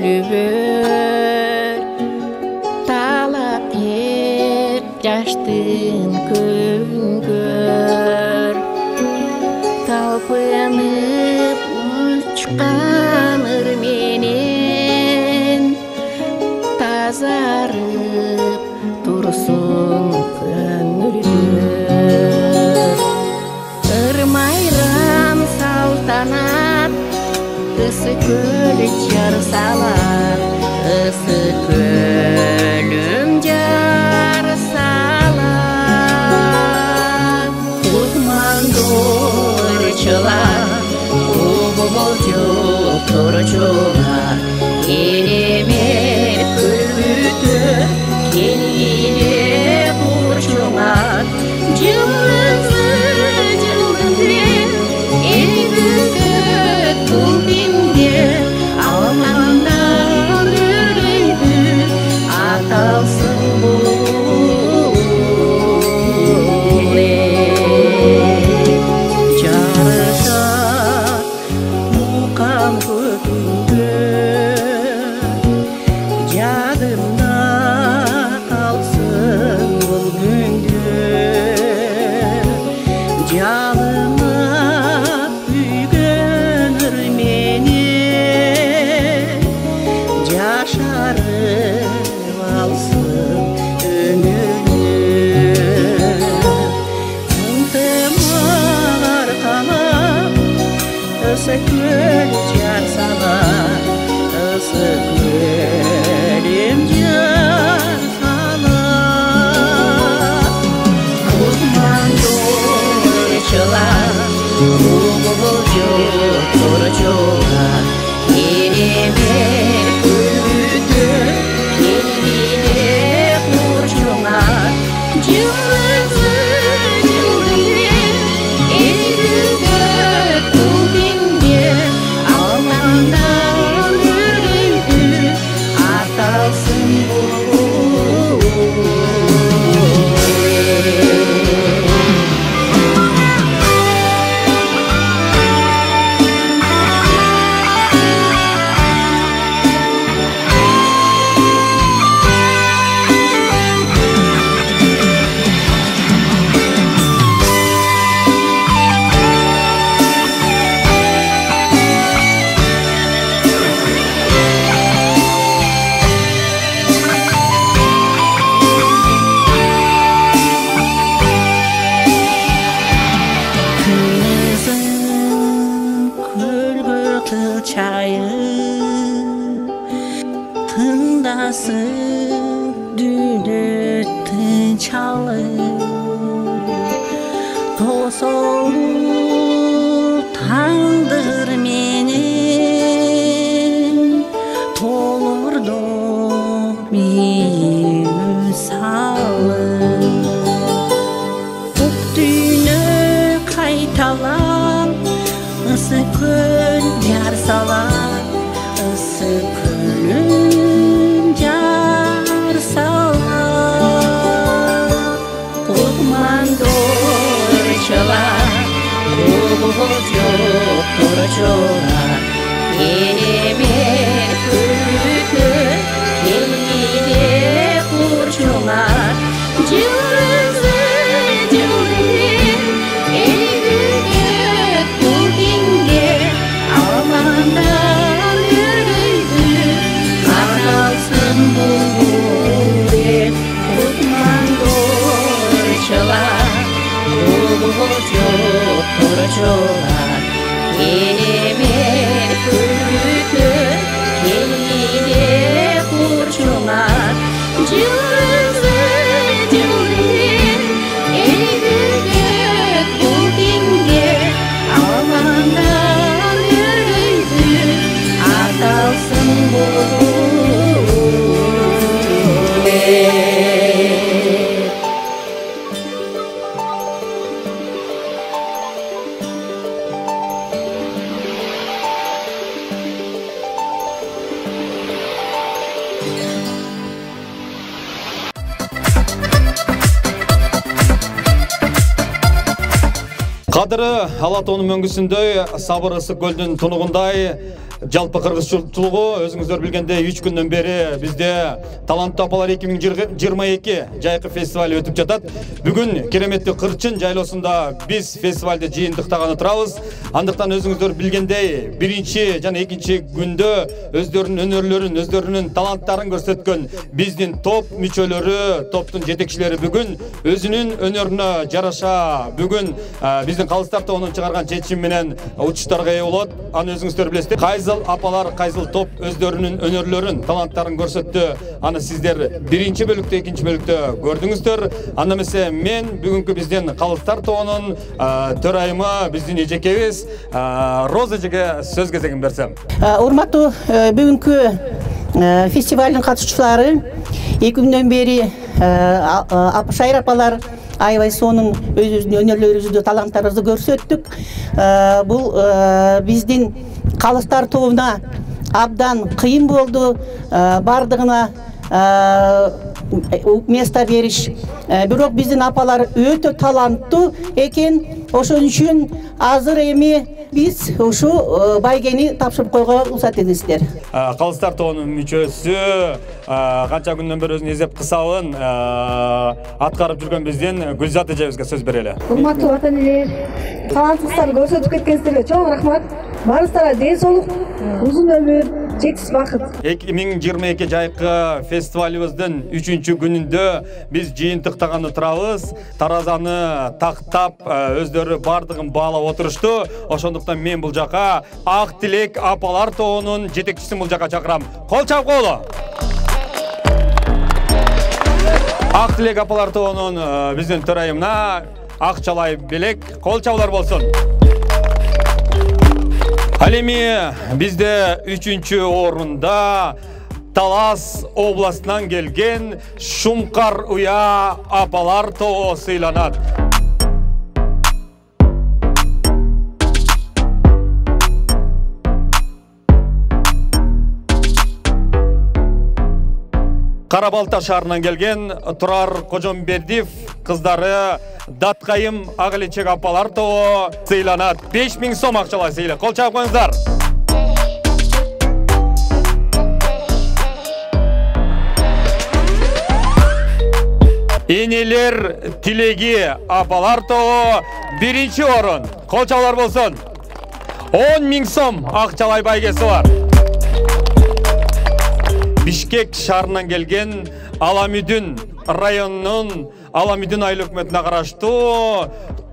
үлбөр талап ет жаштын көнгөр талпынып учкан ыр менен тазарып турсун көңүлдөр ырмайрам салтанат ысы көл жар салар ысы көлүм жар салар кутмандор чылар болжоп торчулар керемет күлбүтө келгине бурчуңар жылызы жылдызы элбүзөт бул динге алмандан үрөйдү аталсын бул жарыша мукам көтүндө жадымда калсын бул күндөр жалына күйгөн ыр менен жашарып алсын өмүрүм ынтымак аркалап ысы көл жар салар ысы көлүм жар салар кутмандор чылар болжоп торчулар керемет күлбүтө келгине бурчуңар жылызы жылдызы элбүзөт бул динге алмандан үрөйдү аталсын бул тыңдасын дүнөттүн чалып тосолуп таңдыр менен толурду мейим салып көк дүйнө кайталап ысы көл жар салар ысы көлүм жар салар кутмандор чылар болжоп торчулар керемет күлбүтө келгине бурчуңар жылызы жылдызы элбүзөт бул динге алмандан үрөйдү аталсын бул кутмандор чылар болжоп торчулар керемет күлбүтө келгине бурчуңар жылызы жылдызы элбүзөт бул динге алмандан үрөйдү аталсын бул Кадыры Алатоонун мөңгүсүндөй, сабыр ысык көлдүн тунугундай, жалпы кыргызчылыгы өзүңүздөр билгендей 3 күндөн бери бизде Таланттуу апалар 2022 жайкы фестиваль өтүп жатат. Бүгүн кереметтүү Кырчын жайлоосунда биз фестивалды жыйынтыктаганы турабыз. Андыктан өзүңүздөр билгендей, биринчи жана экинчи күндө өздөрүнүн өнөрлөрүн, өздөрүнүн таланттарын көрсөткөн биздин топ мүчөлөрү, топтун жетекчилери бүгүн өзүнүн өнөрүнө жараша бүгүн биздин Калыстар тобунун чыгарган чечими менен учуштарга ээ болот. Аны өзүңүздөр билесиздер. Кайзыл апалар, кайзыл топ өздөрүнүн өнөрлөрүн, таланттарын көрсөттү. Аны сиздер биринчи бөлүктө, экинчи бөлүктө көрдүңүздөр. Анда эмесе мен бүгүнкү биздин Калыстар тобунун төрайымы, биздин эжекебиз Роза эжеге сөз кезегин берсем. Урматтуу бүгүнкү фестивалдын катышуучулары 2 күндөн бери Шайыр апалар аябай сонун өзүбүздүн өнөрлөрүбүздү, таланттарыбызды көрсөттүк. Бул биздин Калыстар тобуна абдан кыйын болду. Бардыгына место бериш. Бирок биздин апалар өтө таланттуу экен. Ошон үчүн азыр эми биз ушу байгени тапшырып койгонго уруксат этесиздер. Калыстар тобунун мүчөсү канча күндөн бери өзүнүн эзеп кысабын аткарып жүргөн биздин Гүлзат эжебизге сөз берели. Урматтуу ата энелер, таланттууларды көрсөтүп кеткениңиздерге чоң рахмат. Барыңыздарга ден соолук, узун өмүр, жетиш бакыт. 2022 жайкы фестивалыбыздын 3-чү күнүндө биз жыйынтыктаганы турабыз. Таразаны тактап, өздөрү бардыгын баалап отурушту. Ошондуктан мен бул жака Ак Тилек апалар тобунун жетекчисин бул жака чакырам. Кол чап коелу. Ак Тилек апалар тобунун биздин төрайымына Акчалай Белек кол чабуулар болсун. Ал эми бизде 3-чү орунда Талас областынан келген Шумкар Уя апалар тобу сыйланат. Карабалта шаарынан келген Турар Кожомбердиев кыздары Даткайым Агылечек апалар тобу сыйланат. 5000 сом акчалай сыйлык. Кол чаап коюңуздар. Энелер Тилеги апалар тобу 1-чи орун. Кол чаалар болсун. 10.000 сом акчалай байгеси бар. Бишкек шаарынан келген Аламүдүн районунун Аламүдүн айыл өкмөтүнө караштуу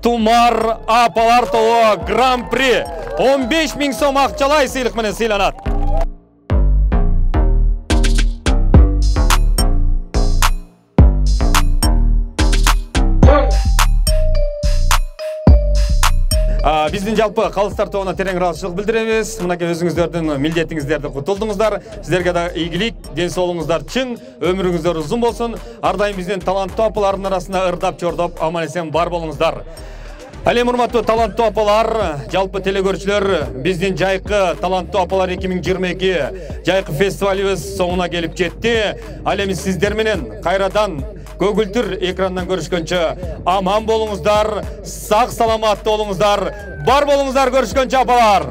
Тумар апалар тобу Гран-при 15.000 сом акчалай сыйлык менен сыйланат. Биздин жалпы Калыстар тобуна терең ыраазычылык билдиребиз. Мынакей өзүңүздөрдүн милдетиңиздерди кутулдуңуздар. Сиздерге да ийгилик, ден соолугуңуздар чың, өмүрүңүздөр узун болсун. Ар дайым биздин таланттуу апалардын арасында ырдап чордоп аман эсен бар болуңуздар. Ал эми урматтуу таланттуу апалар, жалпы телекөрүүчүлөр, биздин жайкы таланттуу апалар 2022 жайкы фестивалыбыз соңуна келип жетти. Ал эми сиздер менен кайрадан көгүлтүр экрандан көрүшкөнчө аман болуңуздар, сак саламаттуу болуңуздар, бар болуңуздар, көрүшкөнчө апалар.